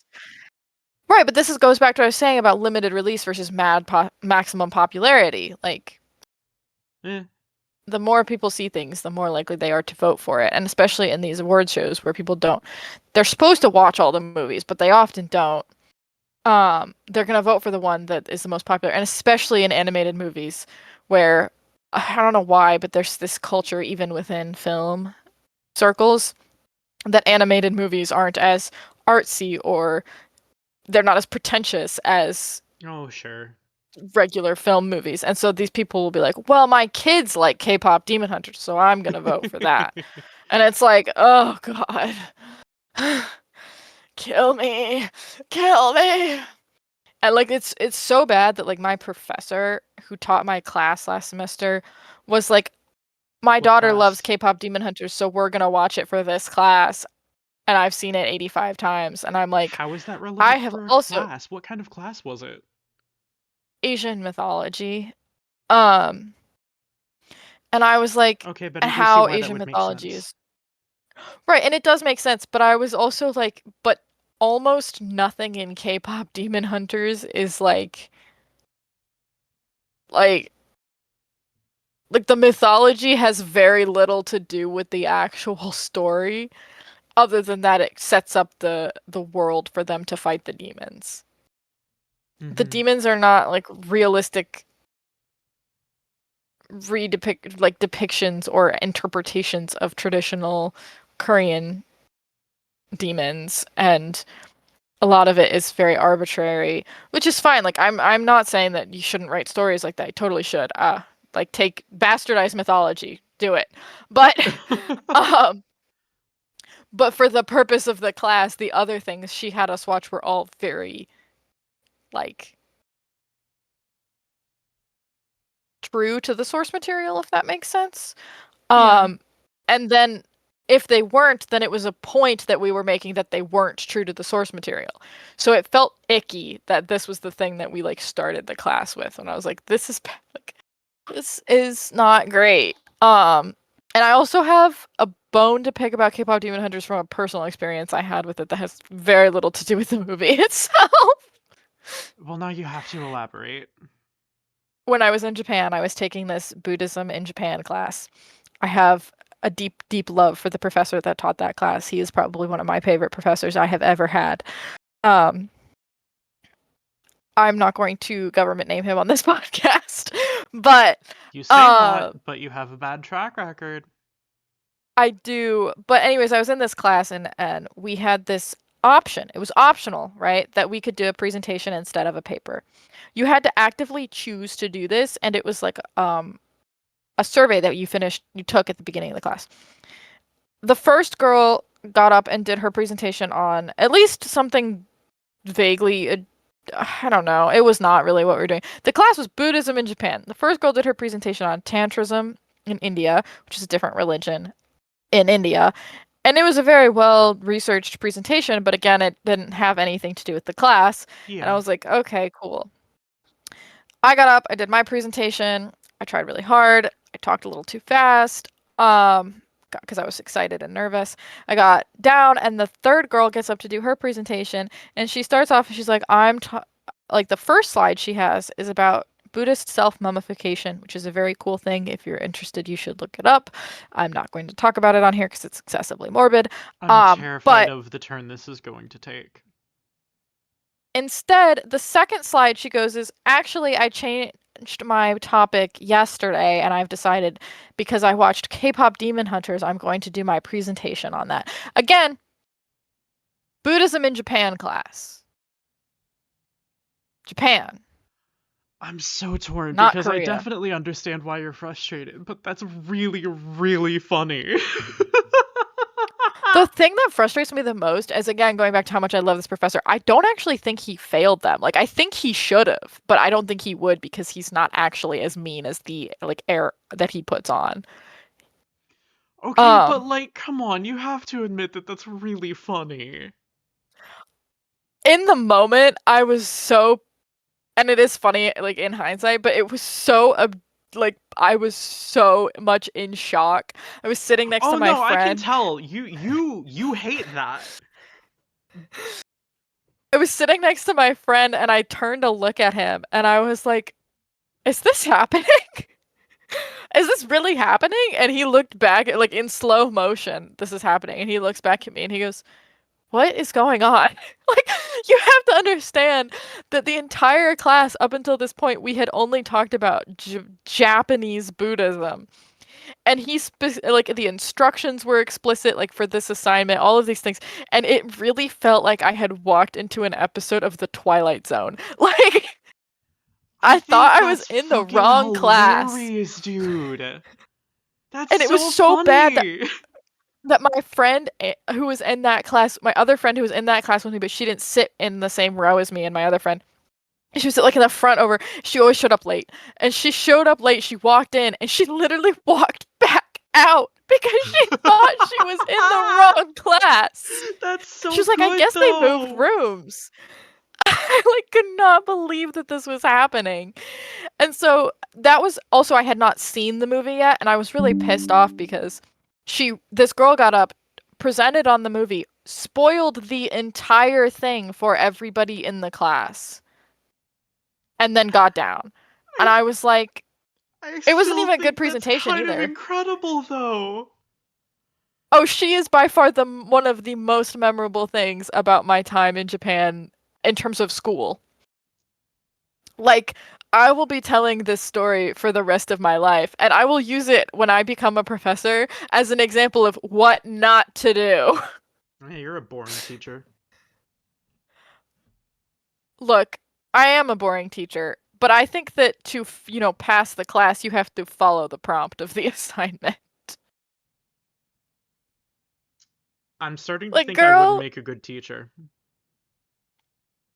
Right, but goes back to what I was saying about limited release versus maximum popularity. Like Eh. the more people see things, the more likely they are to vote for it. And especially in these award shows where people don't, they're supposed to watch all the movies, but they often don't. They're gonna vote for the one that is the most popular, and especially in animated movies, where I don't know why, but there's this culture even within film circles that animated movies aren't as artsy or they're not as pretentious as Oh, sure. regular film movies. And so these people will be like, well, my kids like K-pop Demon Hunters, so I'm gonna vote for that. And it's like, oh God. Kill me. Kill me. And like it's so bad that like my professor who taught my class last semester was like, my What daughter loves class? K-pop Demon Hunters, so we're gonna watch it for this class. And I've seen it 85 times, and I'm like, How is that I relevant have for a also class? What kind of class was it? Asian mythology. Um, and I was like, Okay, but I and do see how why that Asian would make mythology sense. is right, and it does make sense, but I was also like, but almost nothing in K-pop Demon Hunters is like like the mythology has very little to do with the actual story other than that it sets up the world for them to fight the demons. The Mm-hmm. demons are not like realistic redepict like depictions or interpretations of traditional Korean demons, and a lot of it is very arbitrary, which is fine. Like I'm not saying that you shouldn't write stories like that. You totally should. Like take bastardized mythology, do it. But um but for the purpose of the class, the other things she had us watch were all very like true to the source material, if that makes sense. Yeah. Um and then if they weren't, then it was a point that we were making that they weren't true to the source material. So it felt icky that this was the thing that we like started the class with, and I was like, like this is not great. And I also have a bone to pick about K-pop Demon Hunters from a personal experience I had with it that has very little to do with the movie itself. Well, now you have to elaborate. When I was in Japan, I was taking this Buddhism in Japan class. I have a deep, deep love for the professor that taught that class. He is probably one of my favorite professors I have ever had. Um, I'm not going to government name him on this podcast, but You say uh, that, but you have a bad track record. I do. But anyways, I was in this class and we had this option. It was optional, right? That we could do a presentation instead of a paper. You had to actively choose to do this, and it was like a survey that you took at the beginning of the class. The first girl got up and did her presentation on at least something vaguely I don't know. It was not really what we were doing. The class was Buddhism in Japan. The first girl did her presentation on Tantrism in India, which is a different religion in India. And it was a very well researched presentation, but again, it didn't have anything to do with the class. And I Yeah. was like, okay, cool. I got up, I did my presentation. I tried really hard. I talked a little too fast. Because I was excited and nervous. I got down, and the third girl gets up to do her presentation, and she starts off and she's like, like the first slide she has is about Buddhist self-mummification, which is a very cool thing. If you're interested, you should look it up. I'm not going to talk about it on here because it's excessively morbid. I'm terrified But of the turn this is going to take. instead, the second slide she goes is actually I changed my topic yesterday and I've decided because I watched K-pop Demon Hunters, I'm going to do my presentation on that. Again, Buddhism in Japan class. Japan, I'm so torn not because I Korea. definitely understand why you're frustrated, but that's really, really funny. The thing that frustrates me the most is, again, going back to how much I love this professor, I don't actually think he failed them. Like, I think he should have, but I don't think he would because he's not actually as mean as the like air that he puts on. Okay, but Um, like, come on, you have to admit that that's really funny. in the moment, I was so, and it is funny, like in hindsight, but it was so like I was so much in shock. I was sitting next to Oh my no, I can friend. tell. You hate that. I was sitting next to my friend and I turned to look at him and I was like, "Is this happening? Is this really happening?" And he looked back at, like in slow motion. This is happening, and he looks back at me and he goes, "What is going on?" Like, you have to understand that the entire class up until this point we had only talked about Japanese Buddhism. And like the instructions were explicit like for this assignment, all of these things, and it really felt like I had walked into an episode of The Twilight Zone. Like I I thought think I was that's in the fucking wrong class. hilarious, dude. That's And it was so so bad that funny. my friend who was in that class, my other friend who was in that class with me, but she didn't sit in the same row as me and my other friend. She was like in the front over. She always showed up late. And she showed up late. She walked in and she literally walked back out because she thought she was in the wrong class. That's She so was like, I good guess they moved though. rooms. I like could not believe that this was happening. And so that was also I had not seen the movie yet and I was really pissed off because this girl got up, presented on the movie, spoiled the entire thing for everybody in the class, and then got down. And I I was like, I it wasn't still even a good think that's presentation kind of either. incredible though. Oh, she is by far the one of the most memorable things about my time in Japan in terms of school. Like, I will be telling this story for the rest of my life, and I will use it when I become a professor as an example of what not to do. Hey, you're a boring teacher. Look, I am a boring teacher, but I think that to, pass the class, you have to follow the prompt of the assignment. I'm starting to Like, think I wouldn't girl, make a good teacher.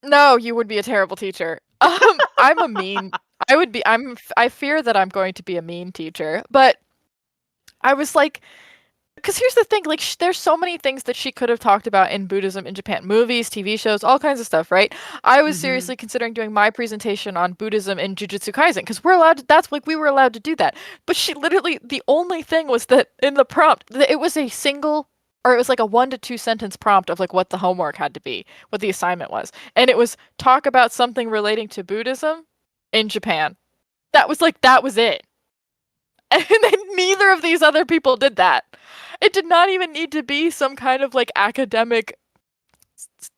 no, you would be a terrible teacher. I'm a mean. I would be. I fear that I'm going to be a mean teacher, but I was like, because here's the thing, like there's so many things that she could have talked about in Buddhism in Japan, movies, TV shows, all kinds of stuff, right? I was Mm-hmm. seriously considering doing my presentation on Buddhism in Jujutsu Kaisen because we're allowed to, that's like we were allowed to do that. But she literally, the only thing was that in the prompt it was a single, or it was like a 1 to 2 sentence prompt of like what the homework had to be, what the assignment was, and it was talk about something relating to Buddhism in Japan. That was it. And then neither of these other people did that. It did not even need to be some kind of like academic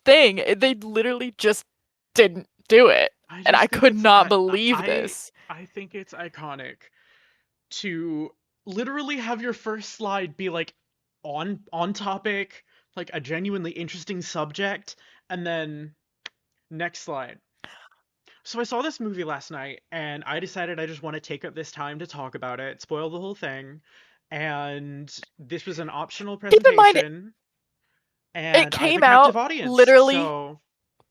thing. They literally just didn't do it. I And I just think could it's not believe this. I think it's iconic to literally have your first slide be like on topic, like a genuinely interesting subject, and then next slide. So I saw this movie last night and I decided I just want to take up this time to talk about it, spoil the whole thing. And this was an optional Keep in mind, presentation it and I have a came captive out audience. literally So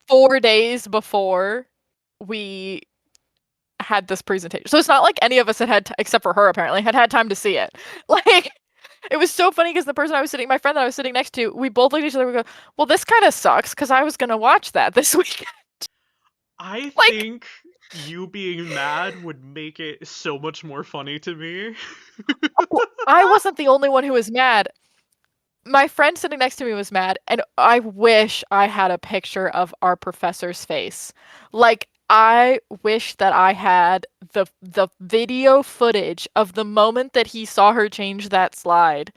4 days before we had this presentation. So it's not like any of us except for her apparently, had time to see it. Like, it was so funny because my friend that I was sitting next to, we both looked at each other and we go, well, this kind of sucks because I was going to watch that this week. I Like, think you being mad would make it so much more funny to me. I wasn't the only one who was mad. My friend sitting next to me was mad, and I wish I had a picture of our professor's face. Like, I wish that I had the video footage of the moment that he saw her change that slide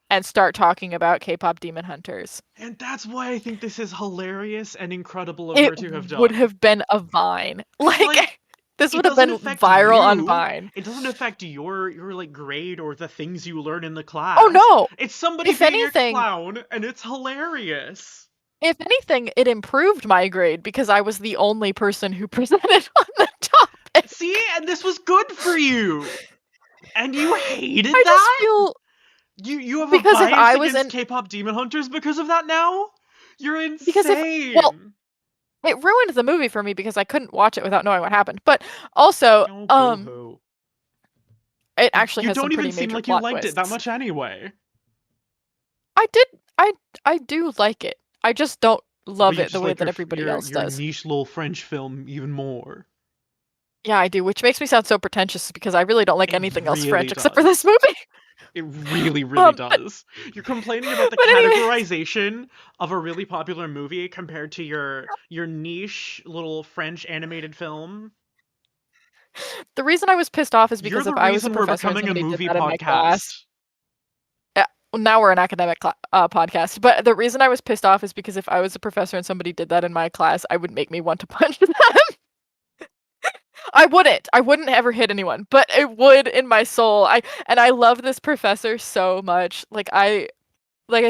and start talking about K-pop Demon Hunters. And that's why I think this is hilarious and incredible of It her to have would done. have been a Vine. Cuz like Like, this it would have doesn't been affect viral on you. Vine. It doesn't affect your like grade or the things you learn in the Oh class. no. It's somebody If being a anything, clown and it's hilarious. if anything, it improved my grade because I was the only person who presented on the See? topic. And this was good for you. And you hated I just that? feel You have a because if bias I was against in K-pop Demon Hunters because of that now? You're because if well, insane. it ruined the movie for me because I couldn't watch it without knowing what happened. But also, Oh, boo-hoo. it You, actually you has some don't even pretty seem major like you plot liked it that twists. much anyway. I did I I do like it. I just don't But love you it the just way like that everybody else your does. niche little French film even more. Yeah, I do, which makes me sound so pretentious because I really don't like It anything else really French except for this does. movie. It really, really But does. You're complaining about the anyways, categorization of a really popular movie compared to your niche little French animated film. the reason I was pissed off is You're because the if I was a reason we're professor and becoming a somebody did movie that in my class, podcast. well, now we're an academic podcast. But the reason I was pissed off is because if I was a professor and somebody did that in my class, I would make me want to punch them. I wouldn't. I wouldn't ever hit anyone, but it would in my soul. I love this professor so much. Like I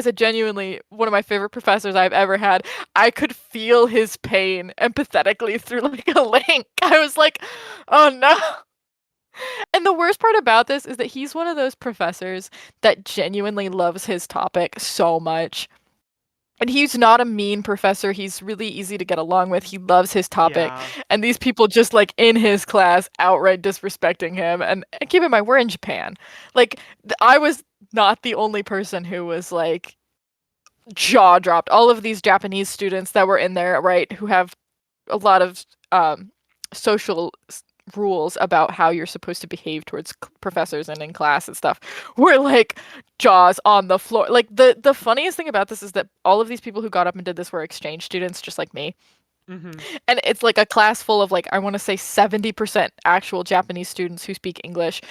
said, genuinely one of my favorite professors I've ever had. I could feel his pain empathetically through like a link. I was like, oh no. And the worst part about this is that he's one of those professors that genuinely loves his topic so much. And he's not a mean professor. He's really easy to get along with. He loves his topic. Yeah. And these people just like in his class outright disrespecting him. And keep in mind, we're in Japan. Like, I was not the only person who was like jaw dropped. All of these Japanese students that were in there, right, who have a lot of social rules about how you're supposed to behave towards professors and in class and stuff were like jaws on the floor. Like the funniest thing about this is that all of these people who got up and did this were exchange students just like me. Mhm. And it's like a class full of like I want to say 70% actual Japanese students who speak English,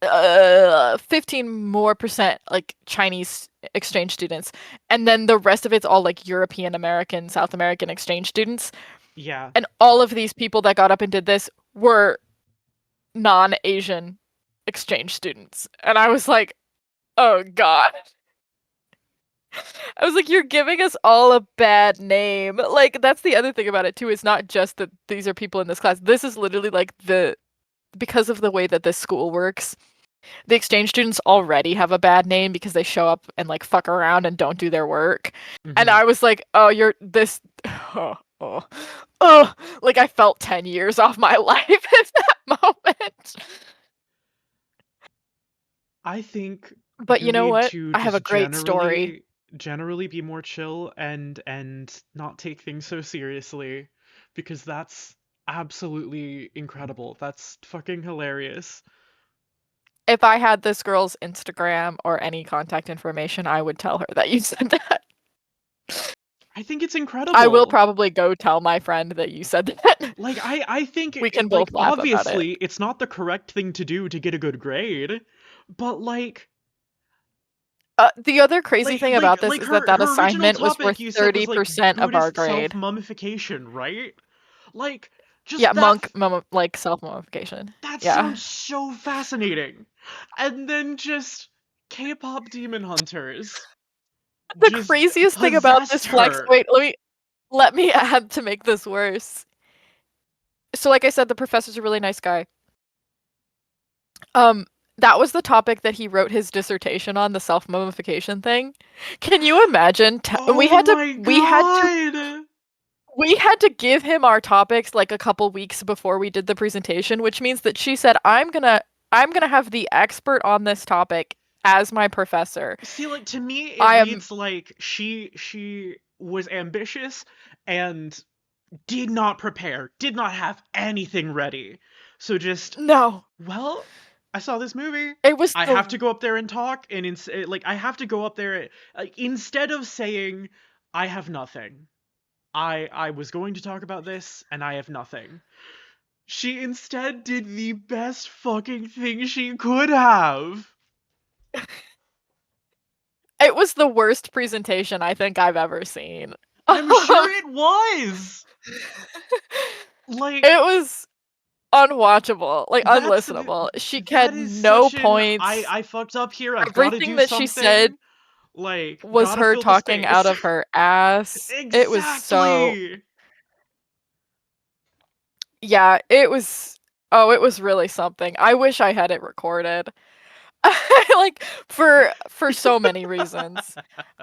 15 more percent like Chinese exchange students, and then the rest of it's all like European American, South American exchange students. Yeah. And all of these people that got up and did this were non-Asian exchange students. And I was like, oh God. I was like, you're giving us all a bad name. Like, that's the other thing about it too. It's not just that these are people in this class. This is literally like because of the way that this school works, the exchange students already have a bad name because they show up and like fuck around and don't do their work. And Hmm. I was like, oh, you're this oh, oh, oh. Like I felt 10 years off my life at that moment. I think But you you know need what? to I have a just great story. generally be more chill and not take things so seriously because that's absolutely incredible. That's fucking hilarious. If I had this girl's Instagram or any contact information, I would tell her that you said that. I think it's I will incredible. probably go tell my friend that you said that. Like I think We can like both laugh about it. obviously it's not the correct thing to do to get a good grade, but The other crazy thing about this is that that her original assignment was topic worth you said was like 30% of our Buddhist grade. self-mummification, right? Like Yeah, just monk like self-mummification. that Yeah. sounds so fascinating. And then just K-pop demon hunters The just craziest thing about possessed this flex, her. wait, let me add to make this worse. So like I said, the professor's a really nice guy. Um, that was the topic that he wrote his dissertation on, the self-mummification thing. Can you imagine? We Oh had to my we had to god. we had to give him our topics like a couple weeks before we did the presentation, which means that she said, I'm gonna have the expert on this topic as my professor. See, like to me it I am reads like she was ambitious and did not prepare, did not have anything ready. So just, no. well, I saw this movie. It was I have the to go up there and talk, and like I have to go up there instead of saying I have nothing. I was going to talk about this, and I have nothing. She instead did the best fucking thing she could have. it was the worst presentation I think I've ever seen. I'm sure it was. It Like was unwatchable, like that's unlistenable. She had that is no such an points. I fucked up here. I've got to Everything do that she said something. Like, was gotta her fill the talking out space. of her ass. It was so Exactly. yeah, it was oh, it was really something. I wish I had it recorded. Like for so many reasons.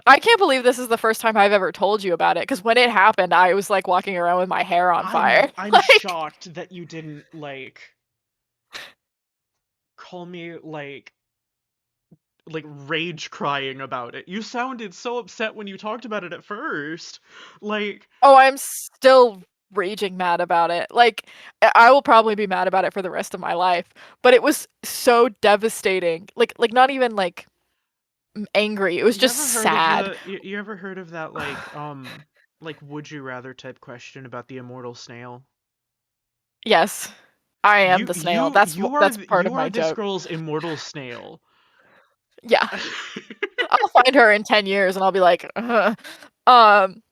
I can't believe this is the first time I've ever told you about it because when it happened, I was like walking around with my hair on fire. I'm Like, shocked that you didn't call me rage crying about it. You sounded so upset when you talked about it at first. Like oh, I'm still raging mad about it. Like, I will probably be mad about it for the rest of my life. But it was so devastating. Like not even like angry. It was you just ever heard of sad. you ever heard of that like would you rather type question about the immortal snail? Yes, I am the snail. That's part of You are my this joke. girl's immortal snail. Yeah, I'll find her in 10 years and I'll be like, um.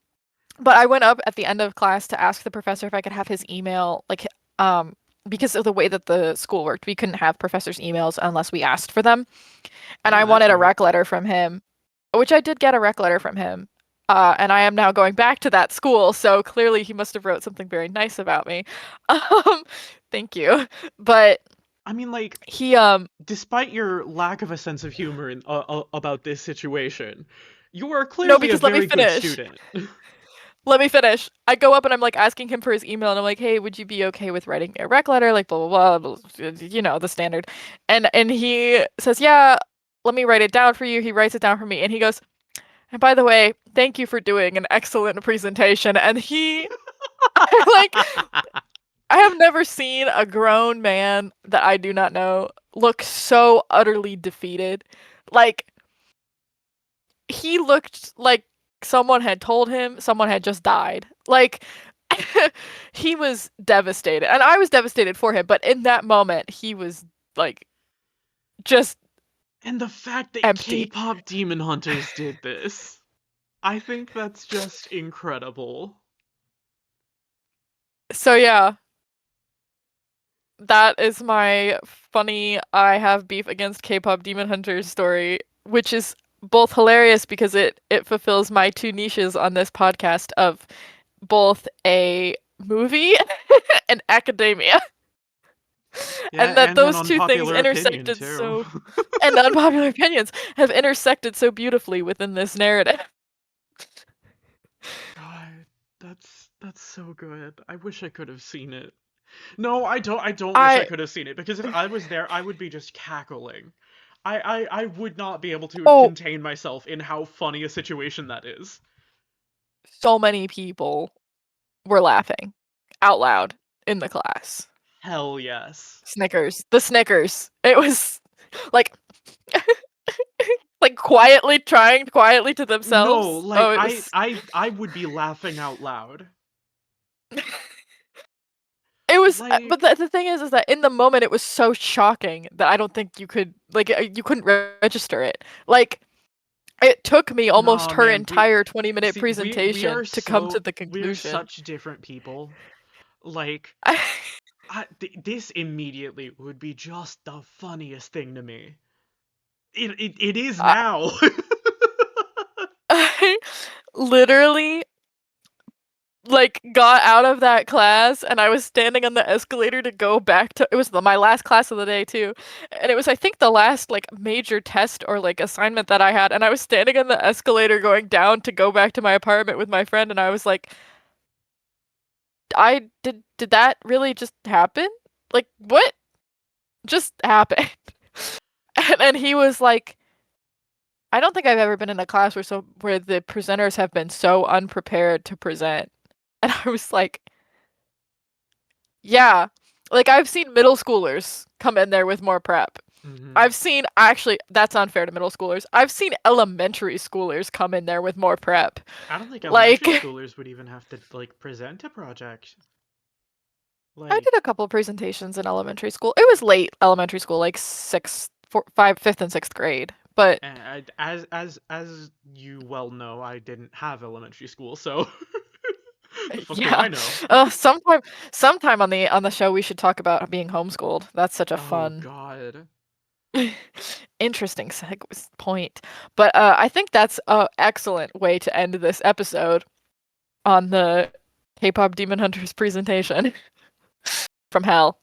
But I went up at the end of class to ask the professor if I could have his email, um, because of the way that the school worked, we couldn't have professors' emails unless we asked for them. And Oh, I that's wanted a weird. rec letter from him, which I did get a rec letter from him. And I am now going back to that school, so clearly he must have wrote something very nice about me. Um, thank you. But I mean, like, he, despite your lack of a sense of humor about this situation, you are no, clearly a because let me very good finish. student. Let me finish. I go up and I'm like asking him for his email, and I'm like, "Hey, would you be okay with writing me a rec letter?" Like blah blah blah, you know the standard. And he says, "Yeah, let me write it down for you." He writes it down for me, and he goes, "And by the way, thank you for doing an excellent presentation." And he, like, I have never seen a grown man that I do not know look so utterly defeated. Like he looked like someone had told him someone had just died. Like he was devastated. And I was devastated for him, but in that moment he was like just And the fact that empty. K-pop demon hunters did this, I think that's just incredible. So yeah, that is my funny I have beef against K-pop demon hunters story, which is both hilarious because it fulfills my two niches on this podcast of both a movie and academia. Yeah, And that and an those two things unpopular opinion intersected too. so and unpopular opinions have intersected so beautifully within this narrative. God, that's so good. I wish I could have seen it. No, I don't wish I I could have seen it because if I was there, I would be just cackling. I would not be able to oh, contain myself in how funny a situation that is. so many people were laughing out loud in the class. Hell yes. Snickers. The Snickers. It was like like quietly trying quietly to No, themselves. like Oh, it I was I I would be laughing out loud. it was but Like the thing is that in the moment it was so shocking that I don't think you could like you couldn't register it. Like it took me almost nah, her man, we entire 20-minute see we presentation are to come to so the we are conclusion. such different people. Like this immediately would be just the funniest thing to me. It is I, now. I literally like got out of that class and I was standing on the escalator to go back to it was my last class of the day too. And it was I think the last like major test or like assignment that I had and I was standing on the escalator going down to go back to my apartment with my friend and I was like I did that really just happen? Like what just happened? And he was like I don't think I've ever been in a class where the presenters have been so unprepared to present. And I was like, yeah. Like I've seen middle schoolers come in there with more prep. hmm I've seen actually that's unfair to middle schoolers. I've seen elementary schoolers come in there with more prep. I don't think Like elementary schoolers would even have to like present a project. I Like did a couple of presentations in elementary school. It was late elementary school, like fifth and sixth grade. But as you well know, I didn't have elementary school, so the fuck do yeah, I know? sometime on the show we should talk about being homeschooled. That's such a Oh fun God. interesting point. But I think that's a excellent way to end this episode on the K-pop Demon Hunters presentation from hell.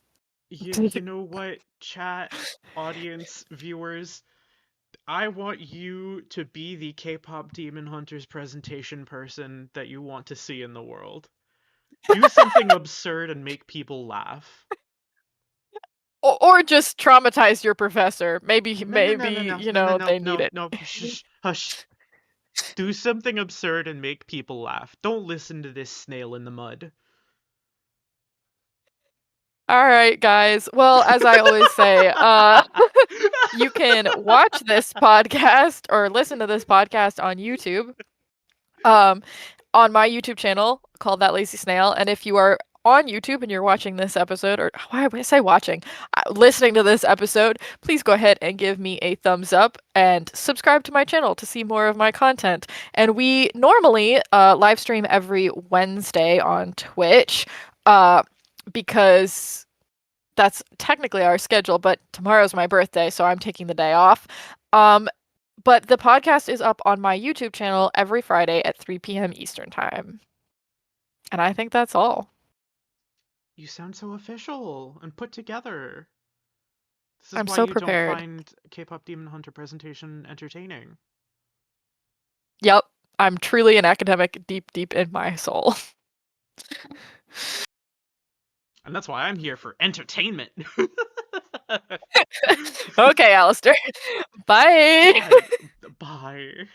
You know what, chat, audience, viewers? I want you to be the K-pop Demon Hunters presentation person that you want to see in the world. Do something absurd and make people laugh. Or just traumatize your professor. Maybe No, no, no, no, maybe no, you no, no, know no, they need no, it. no. Shh, hush. Do something absurd and make people laugh. Don't listen to this snail in the mud. All right, guys. Well, as I always say, you can watch this podcast or listen to this podcast on YouTube. Um, on my YouTube channel called That Lazy Snail. And if you are on YouTube and you're watching this episode, or why would I say watching, listening to this episode, please go ahead and give me a thumbs up and subscribe to my channel to see more of my content. And we normally live stream every Wednesday on Twitch because that's technically our schedule, but tomorrow's my birthday, so I'm taking the day off. Um, but the podcast is up on my YouTube channel every Friday at 3 p.m. Eastern Time. And I think that's all. You sound so official and put together. This is I'm why so you don't prepared. find K-pop Demon Hunter presentation entertaining. Yep, I'm truly an academic deep, deep in my soul. And that's why I'm here for entertainment. Okay, Alistair. Bye. God, bye.